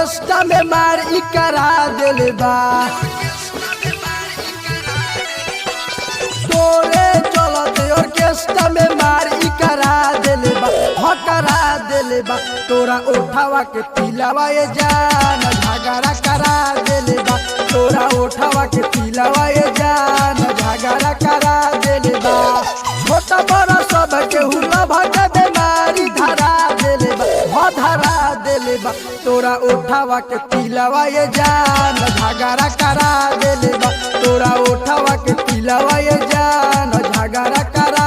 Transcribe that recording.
orchestra में मार ई करा दिल बा तोरे चलते ऑर्केस्ट्रा में मार ई करा दिल बा करा दिल बा तोरा उठावा के तिलावा ये जान झगड़ा करा दिल बा तोरा उठावा के तिलावा ये जान झगड़ा करा दिल बा छोटा बड़ा सब के हुला भग बीमारी धरा दिल बा धरा दिल बा तोरा उठावा के तिलावा ये जान झगड़ा करा दिल बा तोरा उठावा के तिलावा ये जान झगड़ा करा